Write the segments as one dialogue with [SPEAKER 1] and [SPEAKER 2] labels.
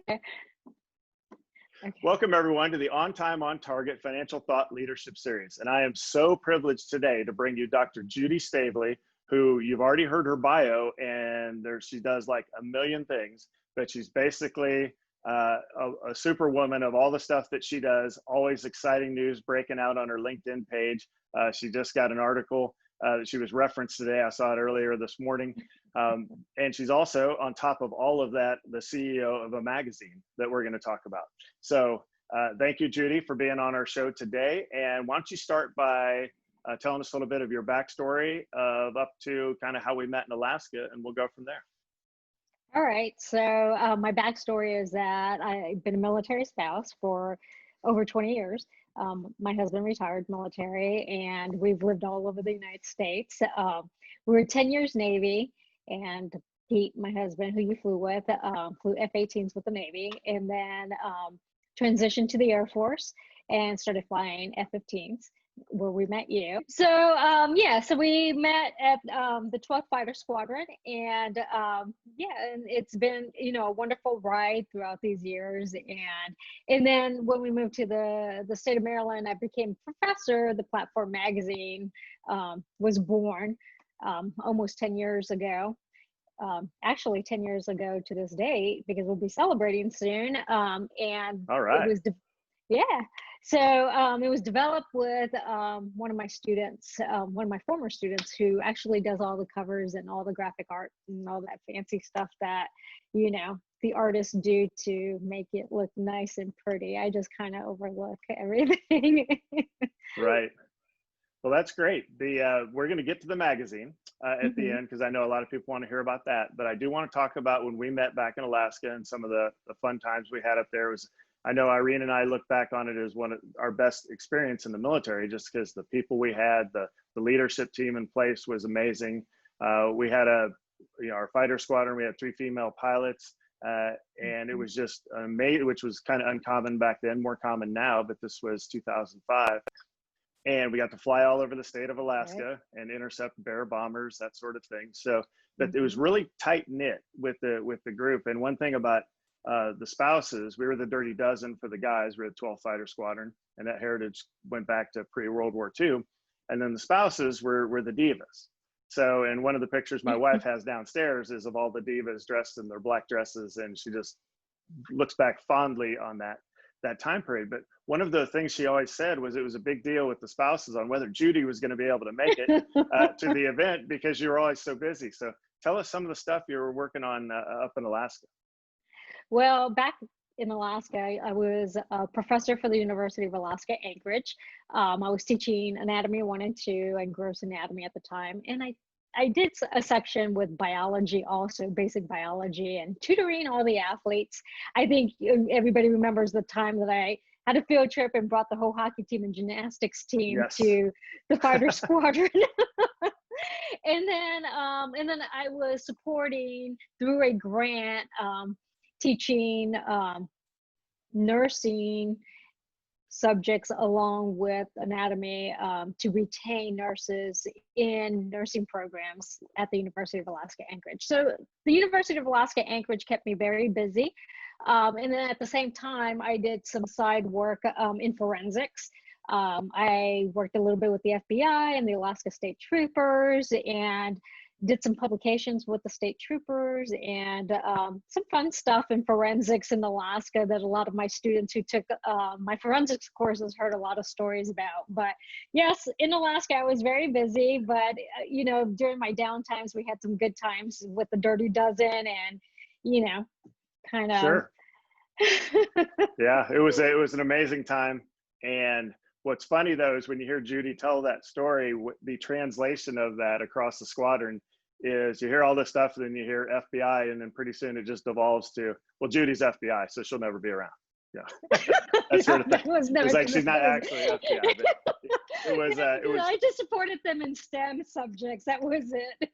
[SPEAKER 1] Okay.
[SPEAKER 2] Welcome everyone to the On Time, On Target Financial Thought Leadership Series. And I am so privileged today to bring you Dr. Judy Staveley, who you've already heard her bio, and she does like a million things, but she's basically a superwoman of all the stuff that she does, always exciting news breaking out on her LinkedIn page. She just got an article that she was referenced today. I saw it earlier this morning. And she's also, on top of all of that, the CEO of a magazine that we're going to talk about. So thank you, Judy, for being on our show today. And why don't you start by telling us a little bit of your backstory of up to kind of how we met in Alaska, and we'll go from there.
[SPEAKER 1] All right. So my backstory is that I've been a military spouse for over 20 years. My husband retired military, and we've lived all over the United States. We were 10 years Navy, and Pete, my husband, who you flew with, flew F-18s with the Navy, and then transitioned to the Air Force and started flying F-15s, where we met you. So yeah, so we met at the 12th Fighter Squadron, and yeah, and it's been, you know, a wonderful ride throughout these years. And then when we moved to the state of Maryland, I became a professor. The Platform magazine was born almost 10 years ago. Actually 10 years ago to this date, because we'll be celebrating soon. And
[SPEAKER 2] all right.
[SPEAKER 1] It was yeah. So it was developed with one of my students, one of my former students, who actually does all the covers and all the graphic art and all that fancy stuff that, you know, the artists do to make it look nice and pretty. I just kind of overlook everything.
[SPEAKER 2] Right. Well, that's great. We're going to get to the magazine at the end, because I know a lot of people want to hear about that. But I do want to talk about when we met back in Alaska and some of the fun times we had up there. I know Irene and I look back on it as one of our best experience in the military, just because the people we had, the leadership team in place was amazing. We had our fighter squadron, we had 3 female pilots, and it was just amazing, which was kind of uncommon back then, more common now, but this was 2005. And we got to fly all over the state of Alaska and intercept bear bombers, that sort of thing. So but it was really tight knit with the group. And one thing about the spouses, we were the Dirty Dozen for the guys. We were the 12th Fighter Squadron, and that heritage went back to pre-World War II. And then the spouses were the divas. So, and one of the pictures my wife has downstairs is of all the divas dressed in their black dresses, and she just looks back fondly on that time period. But one of the things she always said was it was a big deal with the spouses on whether Judy was going to be able to make it to the event, because you were always so busy. So tell us some of the stuff you were working on up in Alaska.
[SPEAKER 1] Well, back in Alaska, I was a professor for the University of Alaska, Anchorage. I was teaching Anatomy 1 and 2 and Gross Anatomy at the time. And I did a section with biology also, basic biology, and tutoring all the athletes. I think everybody remembers the time that I had a field trip and brought the whole hockey team and gymnastics team to the fighter squadron. And then I was supporting through a grant, teaching nursing subjects along with anatomy to retain nurses in nursing programs at the University of Alaska Anchorage. So the University of Alaska Anchorage kept me very busy. And then at the same time, I did some side work in forensics. I worked a little bit with the FBI and the Alaska State Troopers, and did some publications with the state troopers, and some fun stuff in forensics in Alaska that a lot of my students who took my forensics courses heard a lot of stories about. But yes, in Alaska, I was very busy, but you know, during my downtimes, we had some good times with the Dirty Dozen, and you know, kind of.
[SPEAKER 2] Sure. Yeah, it was an amazing time. And what's funny though is when you hear Judy tell that story, the translation of that across the squadron is you hear all this stuff, and then you hear FBI, and then pretty soon it just devolves to, well, Judy's FBI, so she'll never be around. Yeah, that sort of thing. It's like she's not actually FBI, but it was.
[SPEAKER 1] I just supported them in STEM subjects. That was it.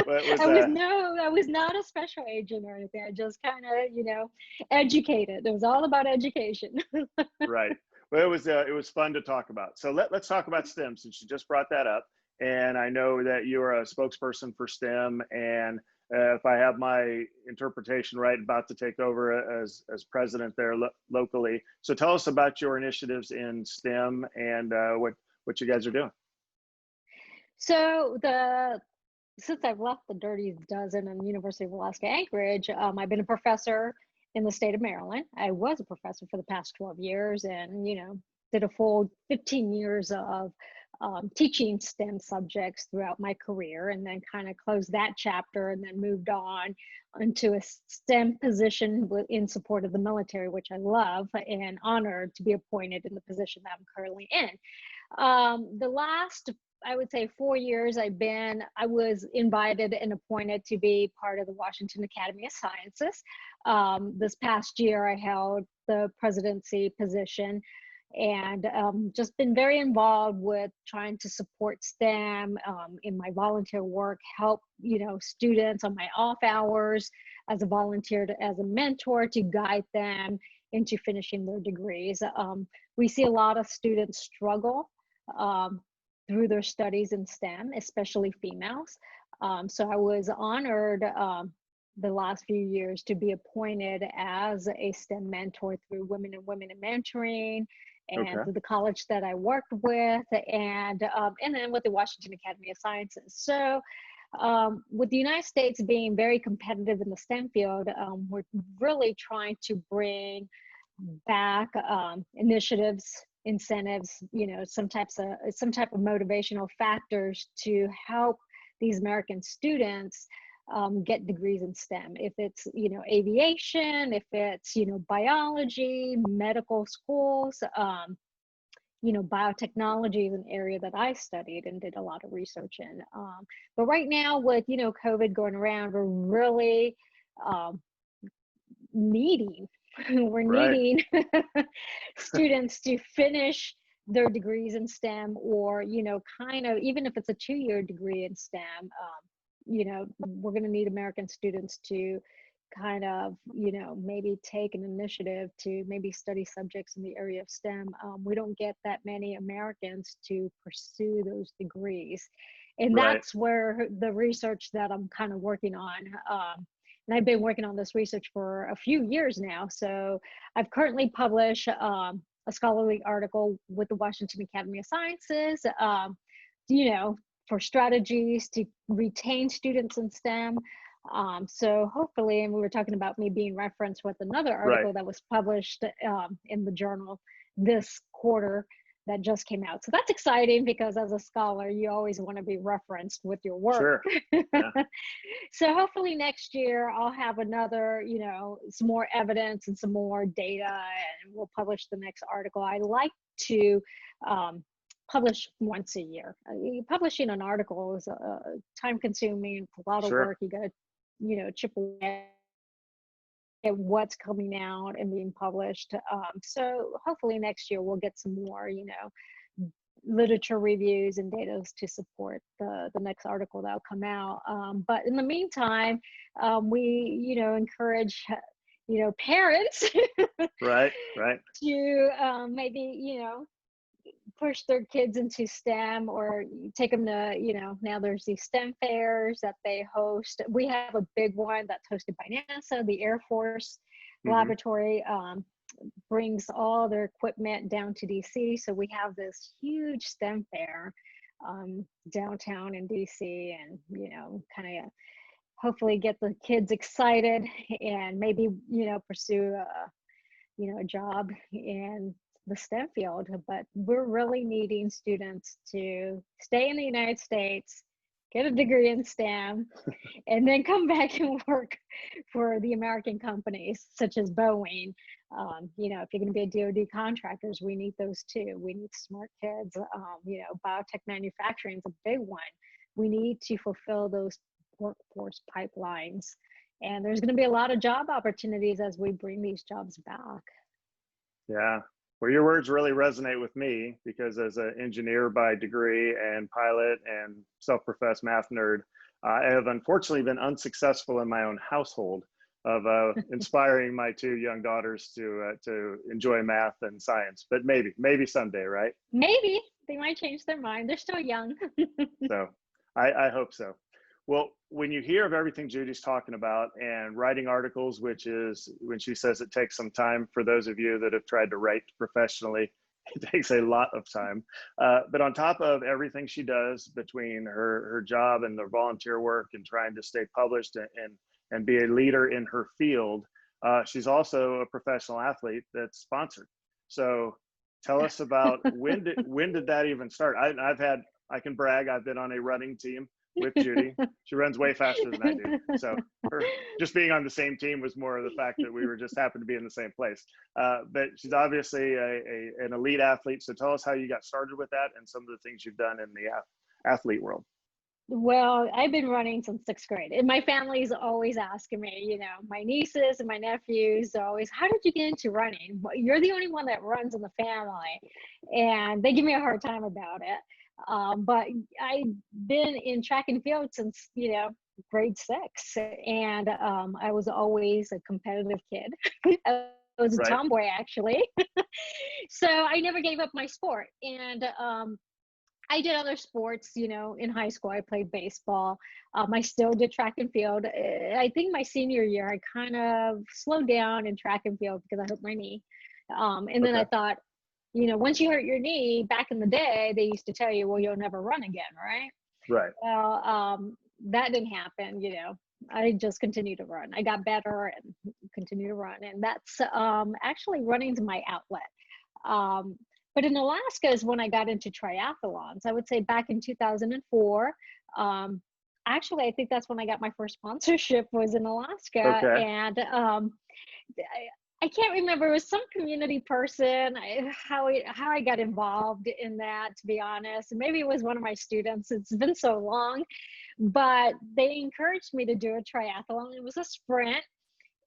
[SPEAKER 1] I was not a special agent or anything. I just kind of, you know, educated. It was all about education.
[SPEAKER 2] Right. Well, it was fun to talk about. So let's talk about STEM, since you just brought that up. And I know that you are a spokesperson for STEM, and if I have my interpretation right, about to take over as president there locally. So tell us about your initiatives in STEM and what you guys are doing.
[SPEAKER 1] So since I've left the Dirty Dozen and University of Alaska Anchorage, I've been a professor in the state of Maryland. I was a professor for the past 12 years and, did a full 15 years of teaching STEM subjects throughout my career, and then kind of closed that chapter and then moved on into a STEM position in support of the military, which I love, and honored to be appointed in the position that I'm currently in. The last, I would say, 4 years I was invited and appointed to be part of the Washington Academy of Sciences. This past year I held the presidency position, and just been very involved with trying to support STEM in my volunteer work, help students on my off hours as a volunteer, as a mentor, to guide them into finishing their degrees. We see a lot of students struggle through their studies in STEM, especially females. So I was honored the last few years to be appointed as a STEM mentor through Women in Mentoring, and
[SPEAKER 2] Okay.
[SPEAKER 1] the college that I worked with, and then with the Washington Academy of Sciences. So with the United States being very competitive in the STEM field, we're really trying to bring back initiatives, incentives, some type of motivational factors to help these American students get degrees in STEM. If it's, aviation, if it's, biology, medical schools, biotechnology is an area that I studied and did a lot of research in. But right now with, COVID going around, we're really needing students to finish their degrees in STEM, or, kind of, even if it's a 2-year degree in STEM, we're going to need American students to kind of, maybe take an initiative to maybe study subjects in the area of STEM. We don't get that many Americans to pursue those degrees. And that's where the research that I'm kind of working on. And I've been working on this research for a few years now. So I've currently published a scholarly article with the Washington Academy of Sciences, for strategies to retain students in STEM. So hopefully, and we were talking about me being referenced with another article that was published in the journal this quarter that just came out. So that's exciting, because as a scholar, you always want to be referenced with your work.
[SPEAKER 2] Sure. Yeah.
[SPEAKER 1] So hopefully next year I'll have another, some more evidence and some more data, and we'll publish the next article. I like to publish once a year. Publishing an article is time consuming, a lot of work. You got to, chip away at what's coming out and being published. So hopefully next year we'll get some more, literature reviews and data to support the next article that'll come out. But in the meantime, we, encourage, parents to maybe, push their kids into STEM, or take them to, now there's these STEM fairs that they host. We have a big one that's hosted by NASA. The Air Force Laboratory brings all their equipment down to DC. So we have this huge STEM fair downtown in DC, and, kind of hopefully get the kids excited and maybe, pursue a job in the STEM field. But we're really needing students to stay in the United States, get a degree in STEM, and then come back and work for the American companies such as Boeing. If you're going to be a DoD contractors, we need those too. We need smart kids. Biotech manufacturing is a big one. We need to fulfill those workforce pipelines. And there's going to be a lot of job opportunities as we bring these jobs back.
[SPEAKER 2] Yeah. Well, your words really resonate with me, because as an engineer by degree and pilot and self-professed math nerd, I have unfortunately been unsuccessful in my own household of inspiring my 2 young daughters to enjoy math and science. But maybe someday, right?
[SPEAKER 1] Maybe they might change their mind. They're still young.
[SPEAKER 2] So I hope so. Well, when you hear of everything Judy's talking about and writing articles, which is when she says it takes some time, for those of you that have tried to write professionally, it takes a lot of time. But on top of everything she does between her job and the volunteer work and trying to stay published and be a leader in her field, she's also a professional athlete that's sponsored. So tell us about when did that even start? I can brag, I've been on a running team with Judy. She runs way faster than I do. So just being on the same team was more of the fact that we were just happened to be in the same place. But she's obviously an elite athlete. So tell us how you got started with that and some of the things you've done in the athlete world.
[SPEAKER 1] Well, I've been running since 6th grade, and my family's always asking me, my nieces and my nephews are always, how did you get into running? Well, you're the only one that runs in the family. And they give me a hard time about it. But I've been in track and field since, grade 6. And I was always a competitive kid. I was a tomboy, actually. So I never gave up my sport. And I did other sports, in high school. I played baseball. I still did track and field. I think my senior year, I kind of slowed down in track and field because I hurt my knee. And then I thought, once you hurt your knee, back in the day, they used to tell you, well, you'll never run again, right?
[SPEAKER 2] Right.
[SPEAKER 1] Well, that didn't happen, I just continued to run. I got better and continued to run. And that's actually running's my outlet. But in Alaska is when I got into triathlons. I would say back in 2004. Actually, I think that's when I got my first sponsorship was in Alaska.
[SPEAKER 2] Okay.
[SPEAKER 1] And I can't remember. It was some community person, how I got involved in that, to be honest. Maybe it was one of my students. It's been so long. But they encouraged me to do a triathlon. It was a sprint.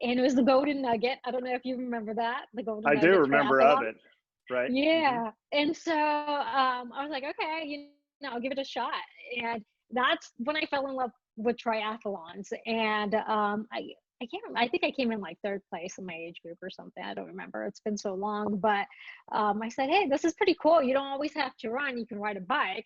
[SPEAKER 1] And it was the Golden Nugget. I don't know if you remember that. The Golden Nugget.
[SPEAKER 2] I do remember
[SPEAKER 1] triathlon.
[SPEAKER 2] of it. Right.
[SPEAKER 1] Yeah. And so I was like, okay, I'll give it a shot. And that's when I fell in love with triathlons. And I think I came in like 3rd place in my age group or something. I don't remember. It's been so long. But I said, hey, this is pretty cool. You don't always have to run. You can ride a bike.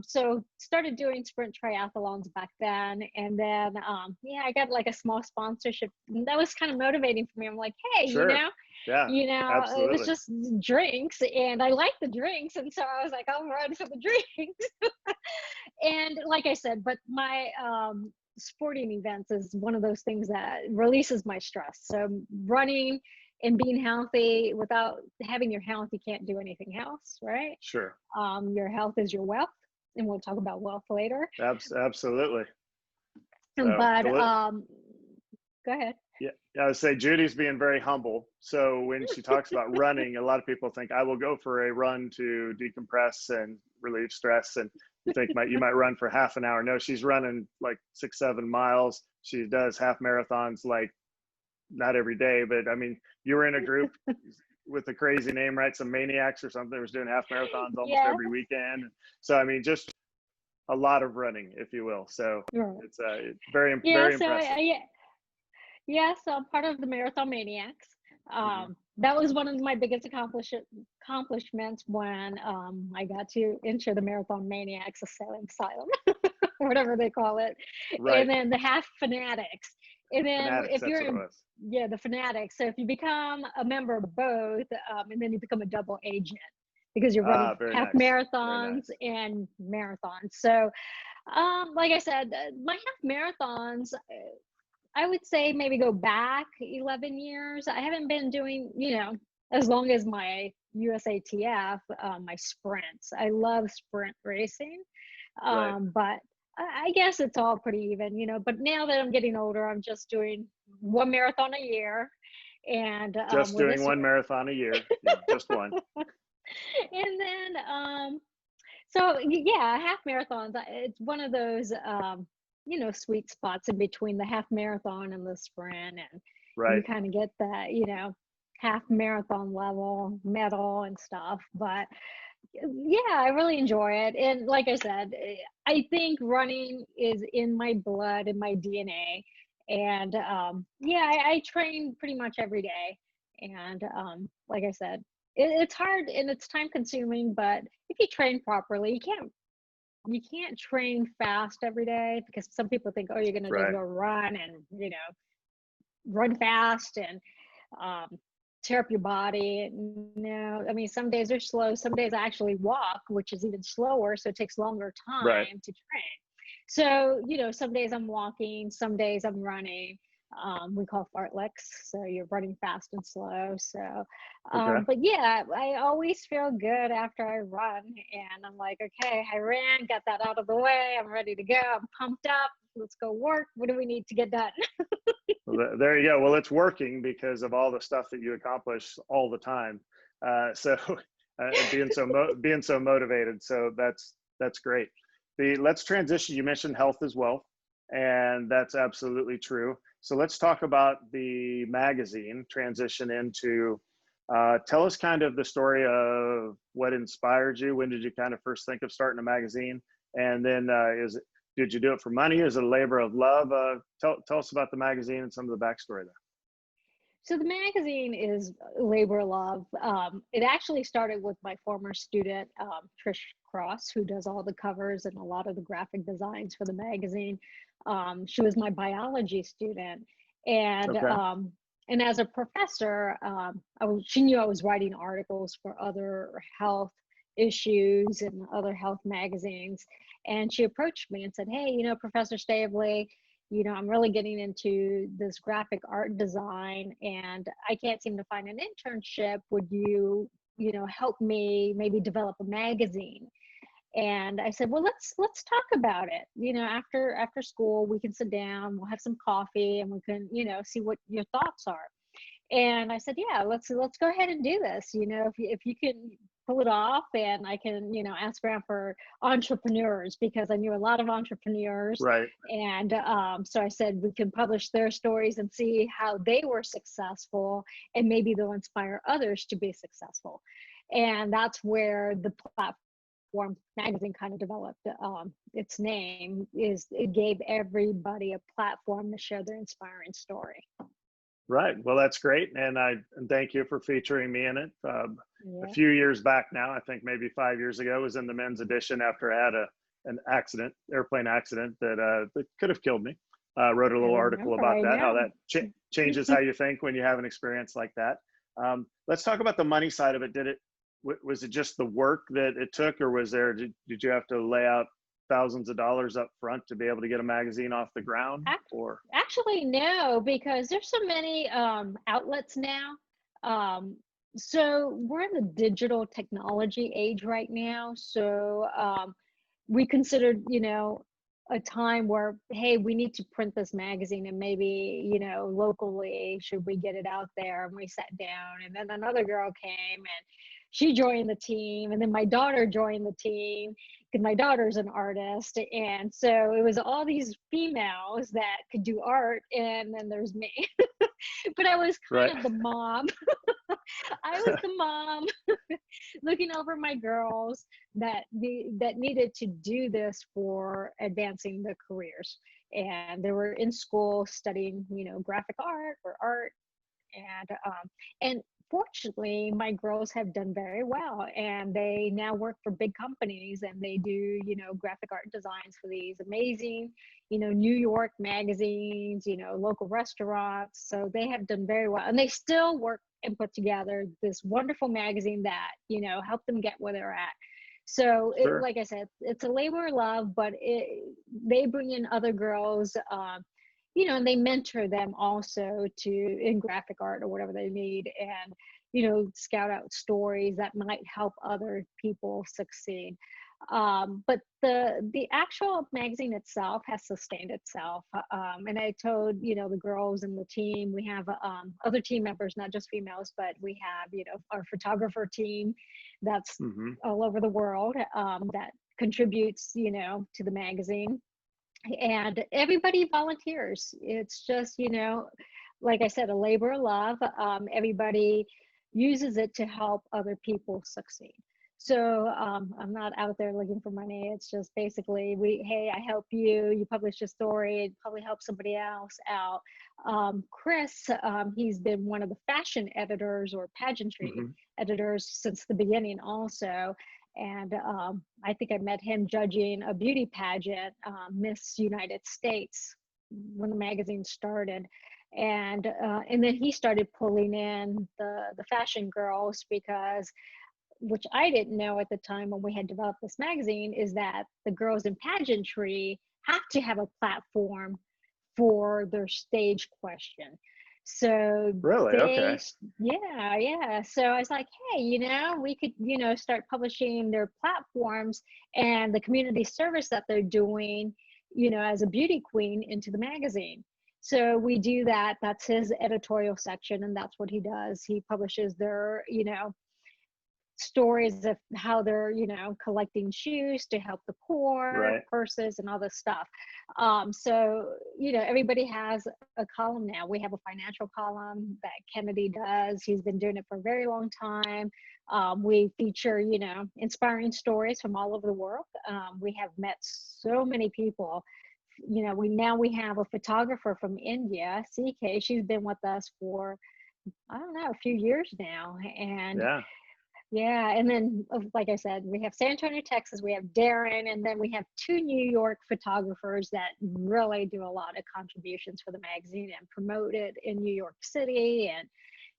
[SPEAKER 1] So started doing sprint triathlons back then. And then, I got like a small sponsorship. And that was kind of motivating for me. I'm like, hey,
[SPEAKER 2] Sure. Yeah,
[SPEAKER 1] it was just drinks and I like the drinks. And so I was like, I'll run for the drinks. And like I said, but my sporting events is one of those things that releases my stress. So running and being healthy, without having your health, you can't do anything else, right?
[SPEAKER 2] Sure.
[SPEAKER 1] Your health is your wealth. And we'll talk about wealth later.
[SPEAKER 2] Absolutely.
[SPEAKER 1] But go ahead.
[SPEAKER 2] Yeah, I would say Judy's being very humble. So when she talks about running, a lot of people think I will go for a run to decompress and relieve stress. And you think you might run for half an hour. No, she's running like 6-7 miles. She does half marathons, like not every day, but I mean, you were in a group with a crazy name, right? Some maniacs or something that was doing half marathons almost every weekend. So I mean, just a lot of running, if you will. So it's very impressive.
[SPEAKER 1] So I'm part of the Marathon Maniacs. That was one of my biggest accomplishments when I got to enter the Marathon Maniacs Asylum, whatever they call it.
[SPEAKER 2] Right.
[SPEAKER 1] And then the Half Fanatics. And then
[SPEAKER 2] Fanatics,
[SPEAKER 1] if you're the Fanatics. So if you become a member of both, and then you become a double agent because you're running half marathons and marathons. So like I said, my half marathons, I would say maybe go back 11 years. I haven't been doing, as long as my USATF, my sprints. I love sprint racing. But I guess it's all pretty even, but now that I'm getting older, I'm just doing one marathon a year. And
[SPEAKER 2] just doing one marathon a year. Yeah, just one.
[SPEAKER 1] And then, so yeah, half marathons, it's one of those, sweet spots in between the half marathon and the sprint. And you kind of get that, half marathon level medal and stuff. But yeah, I really enjoy it. And like I said, I think running is in my blood, in my DNA. And I train pretty much every day. And like I said, it's hard and it's time consuming, but if you train properly, you can't you can't train fast every day, because some people think, oh, you're going to just
[SPEAKER 2] Right.
[SPEAKER 1] go run and, run fast and tear up your body. No, I mean, some days are slow. Some days I actually walk, which is even slower. So it takes longer
[SPEAKER 2] Right.
[SPEAKER 1] time to train. So, some days I'm walking, some days I'm running. We call fartleks. So you're running fast and slow. So,
[SPEAKER 2] Okay.
[SPEAKER 1] but yeah, I always feel good after I run, and I'm like, okay, I ran, got that out of the way. I'm ready to go. I'm pumped up. Let's go work. What do we need to get done?
[SPEAKER 2] Well, there you go. Well, it's working because of all the stuff that you accomplish all the time. So being so motivated. So that's great. Let's transition. You mentioned health as well, and that's absolutely true. So let's talk about the magazine. Transition into. Tell us kind of the story of what inspired you. When did you kind of first think of starting a magazine? And then did you do it for money? Is it a labor of love? Tell us about the magazine and some of the backstory there.
[SPEAKER 1] So the magazine is labor of love. It actually started with my former student, Trish Cross, who does all the covers and a lot of the graphic designs for the magazine. She was my biology student, and
[SPEAKER 2] Okay.
[SPEAKER 1] and as a professor, she knew I was writing articles for other health issues and other health magazines, and she approached me and said, "Hey, Professor Staveley, I'm really getting into this graphic art design, and I can't seem to find an internship. Would you, help me maybe develop a magazine?" And I said, well, let's talk about it. After school, we can sit down, we'll have some coffee, and we can, see what your thoughts are. And I said, yeah, let's go ahead and do this. If you can pull it off, and I can, ask around for entrepreneurs, because I knew a lot of entrepreneurs.
[SPEAKER 2] Right.
[SPEAKER 1] And so I said, we can publish their stories and see how they were successful, and maybe they'll inspire others to be successful. And that's where the platform magazine kind of developed. Its name is, it gave everybody a platform to share their inspiring story.
[SPEAKER 2] Right. Well, that's great. And thank you for featuring me in it.
[SPEAKER 1] Yeah.
[SPEAKER 2] A few years back now, I think maybe 5 years ago, was in the men's edition after I had an airplane accident that could have killed me. Wrote a little article about that, how that changes how you think when you have an experience like that. Let's talk about the money side of it. Was it just the work that it took, or did you have to lay out thousands of dollars up front to be able to get a magazine off the ground? Or
[SPEAKER 1] Actually, no, because there's so many outlets now. So we're in the digital technology age right now. So we considered, a time where, hey, we need to print this magazine, and maybe, locally, should we get it out there? And we sat down, and then another girl came, and she joined the team, and then my daughter joined the team, because my daughter's an artist. And so it was all these females that could do art, and then there's me. But I was kind
[SPEAKER 2] right.
[SPEAKER 1] of the mom. I was the mom looking over my girls that needed to do this for advancing their careers. And they were in school studying, graphic art or art. And fortunately, my girls have done very well, and they now work for big companies, and they do, graphic art designs for these amazing, New York magazines, local restaurants. So they have done very well, and they still work and put together this wonderful magazine that, helped them get where they're at. So
[SPEAKER 2] Sure.
[SPEAKER 1] like I said, it's a labor of love, but they bring in other girls, and they mentor them also in graphic art or whatever they need, and, scout out stories that might help other people succeed. But the actual magazine itself has sustained itself. And I told, the girls and the team, we have other team members, not just females, but we have, our photographer team that's all over the world, that contributes, to the magazine. And everybody volunteers. It's just, like I said, a labor of love. Everybody uses it to help other people succeed. So I'm not out there looking for money. It's just basically, hey, I help you. You publish a story, it probably helps somebody else out. Chris, he's been one of the fashion editors or pageantry editors since the beginning also. And I think I met him judging a beauty pageant, Miss United States, when the magazine started. And then he started pulling in the fashion girls, because, which I didn't know at the time when we had developed this magazine, is that the girls in pageantry have to have a platform for their stage question. So
[SPEAKER 2] Really? Okay.
[SPEAKER 1] yeah. So I was like, hey, we could, start publishing their platforms and the community service that they're doing, as a beauty queen, into the magazine. So we do that. That's his editorial section, and that's what he does. He publishes their, stories of how they're, collecting shoes to help the poor,
[SPEAKER 2] Right.
[SPEAKER 1] purses, and all this stuff. So, everybody has a column now. We have a financial column that Kennedy does. He's been doing it for a very long time. We feature, inspiring stories from all over the world. We have met so many people. We have a photographer from India, CK. She's been with us for, I don't know, a few years now. And
[SPEAKER 2] Yeah.
[SPEAKER 1] yeah, and then, like I said, we have San Antonio, Texas, we have Darren, and then we have 2 New York photographers that really do a lot of contributions for the magazine and promote it in New York City, and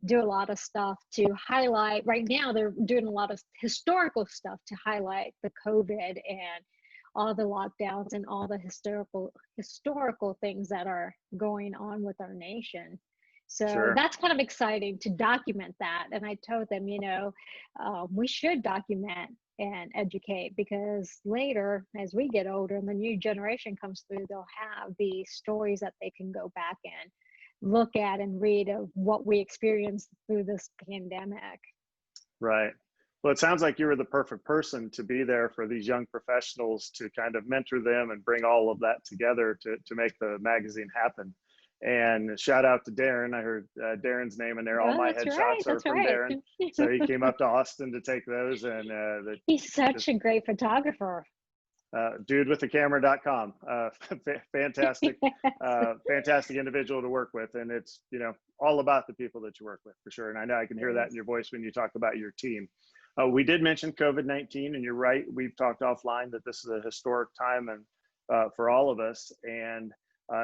[SPEAKER 1] do a lot of stuff to highlight. Right now, they're doing a lot of historical stuff to highlight the COVID and all the lockdowns and all the historical things that are going on with our nation. So
[SPEAKER 2] Sure.
[SPEAKER 1] that's kind of exciting to document that. And I told them, we should document and educate, because later, as we get older and the new generation comes through, they'll have these stories that they can go back and look at and read of what we experienced through this pandemic.
[SPEAKER 2] Right. Well, it sounds like you were the perfect person to be there for these young professionals, to kind of mentor them and bring all of that together to make the magazine happen. And shout out to Darren. I heard Darren's name in there. All
[SPEAKER 1] Oh,
[SPEAKER 2] my
[SPEAKER 1] that's right.
[SPEAKER 2] headshots are
[SPEAKER 1] That's
[SPEAKER 2] from
[SPEAKER 1] right.
[SPEAKER 2] Darren. So he came up to Austin to take those. And
[SPEAKER 1] He's such a great photographer.
[SPEAKER 2] Dudewiththecamera.com. Fantastic, fantastic individual to work with. And it's, all about the people that you work with, for sure. And I know I can hear that in your voice when you talk about your team. We did mention COVID-19, and you're right. We've talked offline that this is a historic time and for all of us, and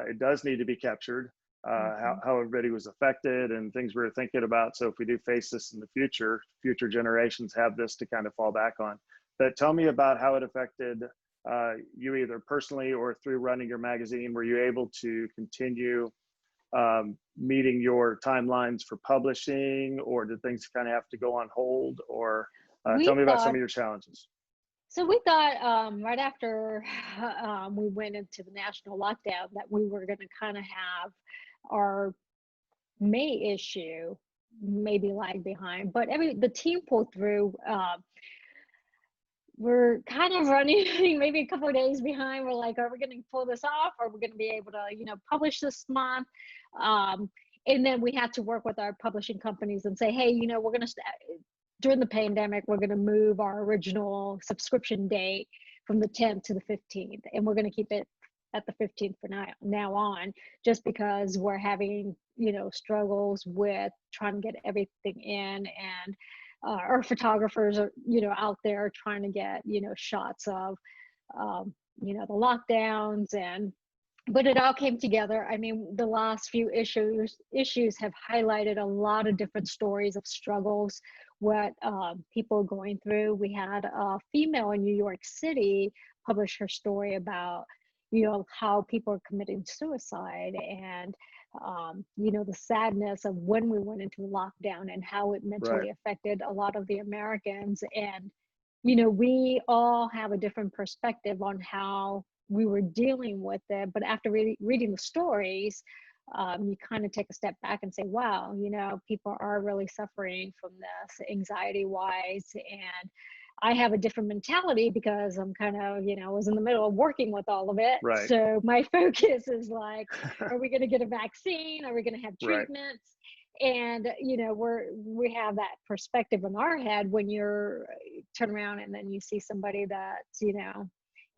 [SPEAKER 2] it does need to be captured, how everybody was affected and things we were thinking about. So if we do face this in the future generations have this to kind of fall back on. But tell me about how it affected you, either personally or through running your magazine. Were you able to continue meeting your timelines for publishing, or did things kind of have to go on hold? Or tell me about some of your challenges.
[SPEAKER 1] So we thought right after we went into the national lockdown that we were going to kind of have our May issue maybe lag behind, but the team pulled through. We're kind of running maybe a couple of days behind. We're like, are we going to pull this off? Are we going to be able to, publish this month? And then we had to work with our publishing companies and say, hey, we're going to, during the pandemic, we're going to move our original subscription date from the 10th to the 15th. And we're going to keep it at the 15th for now on, just because we're having, struggles with trying to get everything in. And our photographers are, out there trying to get, shots of, the lockdowns, but it all came together. I mean, the last few issues have highlighted a lot of different stories of struggles, what people are going through. We had a female in New York City publish her story about, how people are committing suicide, and the sadness of when we went into lockdown and how it mentally affected a lot of the Americans. And, we all have a different perspective on how we were dealing with it. But after reading the stories, you kind of take a step back and say, wow, people are really suffering from this anxiety wise. And I have a different mentality because I'm kind of, was in the middle of working with all of it.
[SPEAKER 2] Right.
[SPEAKER 1] So my focus is like, are we going to get a vaccine? Are we going to have treatments? And, we have that perspective in our head when you're turn around and then you see somebody that's,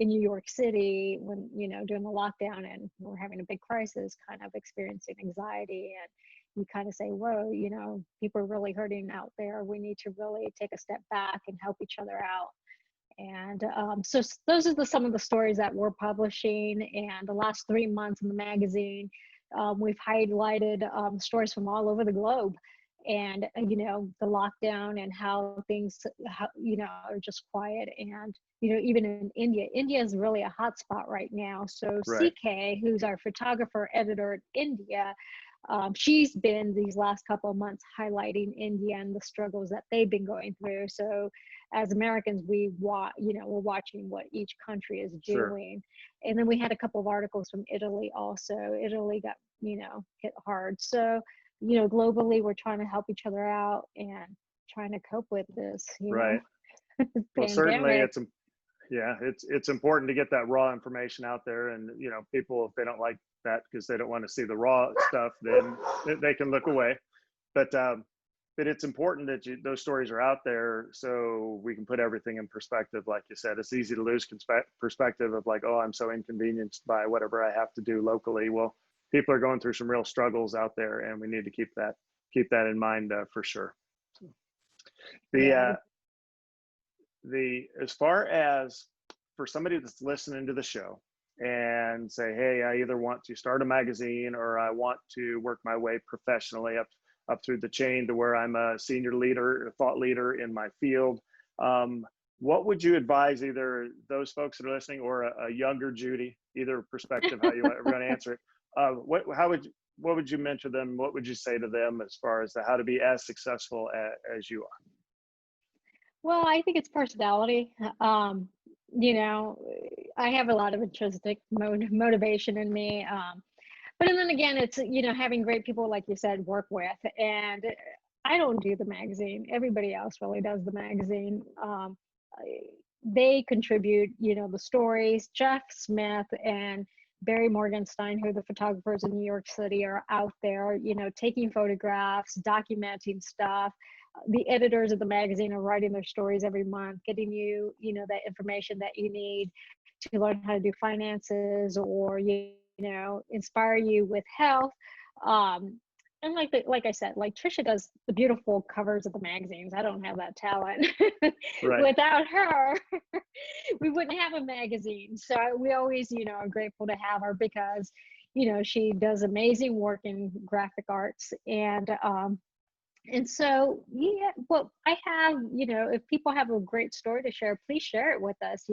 [SPEAKER 1] in New York City when, during the lockdown and we're having a big crisis, kind of experiencing anxiety, and you kind of say, whoa, people are really hurting out there. We need to really take a step back and help each other out. And so those are some of the stories that we're publishing. And the last 3 months in the magazine, we've highlighted stories from all over the globe. And, the lockdown and how things, are just quiet. And, even in India is really a hot spot right now. So
[SPEAKER 2] Right.
[SPEAKER 1] CK, who's our photographer editor in India, she's been these last couple of months highlighting India and the struggles that they've been going through. So as Americans, we're watching what each country is doing. Sure. And then we had a couple of articles from Italy also. Italy got, hit hard. So, globally, we're trying to help each other out and trying to cope with this,
[SPEAKER 2] right. Well, certainly it's important to get that raw information out there. And, people, if they don't like that because they don't want to see the raw stuff, then they can look away. But it's important that those stories are out there so we can put everything in perspective. Like you said, it's easy to lose perspective of like, oh, I'm so inconvenienced by whatever I have to do locally. Well, people are going through some real struggles out there, and we need to keep that in mind for sure. As far as for somebody that's listening to the show and say, hey, I either want to start a magazine or I want to work my way professionally up through the chain to where I'm a senior leader, a thought leader in my field. What would you advise either those folks that are listening or a younger Judy, either perspective, how you want to answer it? What would you mentor them? What would you say to them as far as how to be as successful as you are?
[SPEAKER 1] Well, I think it's personality. I have a lot of intrinsic motivation in me. But then again, it's, having great people, like you said, work with. And I don't do the magazine. Everybody else really does the magazine. They contribute, the stories. Jeff Smith and Barry Morgenstein, who are the photographers in New York City, are out there, taking photographs, documenting stuff. The editors of the magazine are writing their stories every month, getting you, that information that you need to learn how to do finances or, inspire you with health. And like I said, like Trisha does the beautiful covers of the magazines. I don't have that talent. Right. Without her, we wouldn't have a magazine. So we always, are grateful to have her because, she does amazing work in graphic arts. And so, well, I have, if people have a great story to share, please share it with us,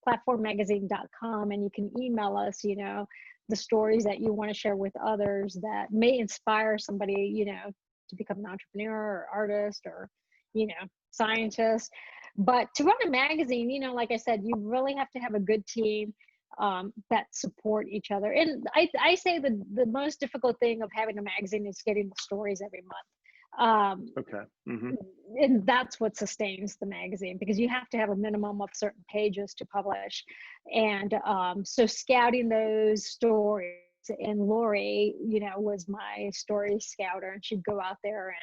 [SPEAKER 1] platformmagazine.com, and you can email us, the stories that you want to share with others that may inspire somebody, to become an entrepreneur or artist or, scientist. But to run a magazine, like I said, you really have to have a good team that support each other. And I say the most difficult thing of having a magazine is getting the stories every month.
[SPEAKER 2] Okay. Mm-hmm.
[SPEAKER 1] And that's what sustains the magazine, because you have to have a minimum of certain pages to publish. And so scouting those stories, and Lori, was my story scouter, and she'd go out there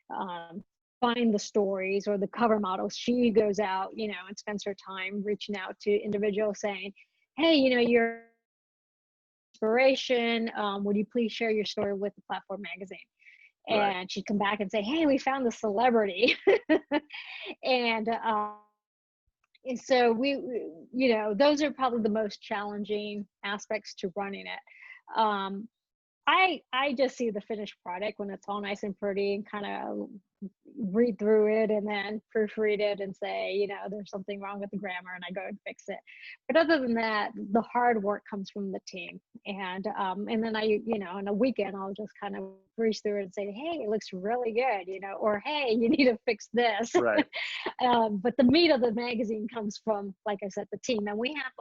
[SPEAKER 1] and find the stories or the cover models. She goes out, and spends her time reaching out to individuals saying, hey, your inspiration, would you please share your story with the Platform magazine? And right. She'd come back and say, hey, we found the celebrity. and so we, those are probably the most challenging aspects to running it. I just see the finished product when it's all nice and pretty and kind of read through it and then proofread it and say, there's something wrong with the grammar, and I go and fix it. But other than that, the hard work comes from the team. And then I, on a weekend, I'll just kind of breeze through it and say, hey, it looks really good, or hey, you need to fix this. Right. But the meat of the magazine comes from, like I said, the team. And we have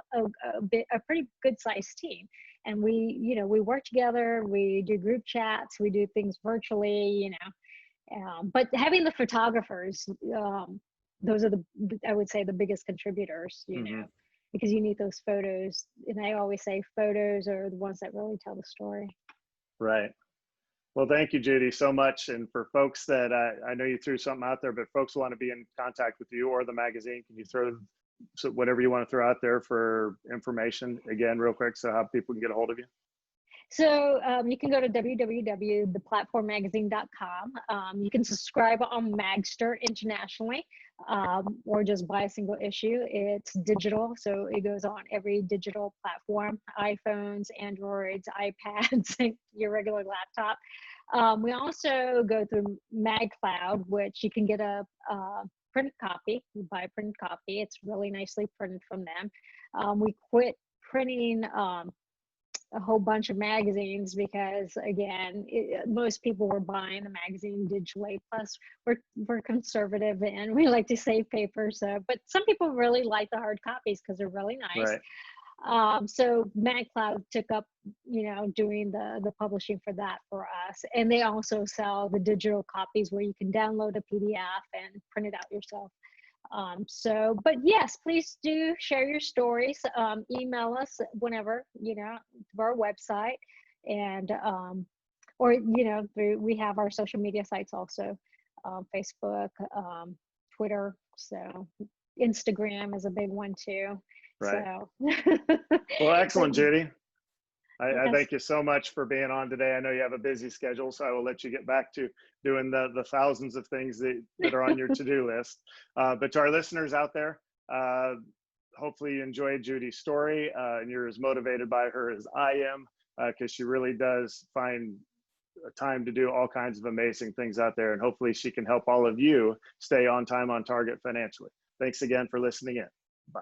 [SPEAKER 1] a pretty good sized team. And we, we work together, we do group chats, we do things virtually, but having the photographers, those are I would say the biggest contributors, because you need those photos. And I always say photos are the ones that really tell the story. Right.
[SPEAKER 2] Well, thank you, Judy, so much. And for folks that I know you threw something out there, but folks want to be in contact with you or the magazine, can you throw whatever you want to throw out there for information again, real quick, so how people can get a hold of you?
[SPEAKER 1] So you can go to www.theplatformmagazine.com. You can subscribe on Magster internationally, or just buy a single issue. It's digital, so it goes on every digital platform: iPhones, Androids, iPads, your regular laptop. We also go through MagCloud, which you can get a print copy. You buy a print copy. It's really nicely printed from them. We quit printing a whole bunch of magazines because, again, most people were buying the magazine digitally. Plus, we're conservative and we like to save paper. So, but some people really like the hard copies because they're really nice.
[SPEAKER 2] Right.
[SPEAKER 1] So MagCloud took up, doing the publishing for that for us. And they also sell the digital copies where you can download a PDF and print it out yourself. But yes, please do share your stories. Email us whenever, to our website, and we have our social media sites also, Facebook, Twitter, so Instagram is a big one too.
[SPEAKER 2] Right.
[SPEAKER 1] So
[SPEAKER 2] Well, excellent, Judy. I
[SPEAKER 1] yes.
[SPEAKER 2] thank you so much for being on today. I know you have a busy schedule, so I will let you get back to doing the thousands of things that are on your to-do list. But to our listeners out there, hopefully you enjoyed Judy's story, and you're as motivated by her as I am, because she really does find time to do all kinds of amazing things out there. And hopefully she can help all of you stay on time, on target financially. Thanks again for listening in. Bye.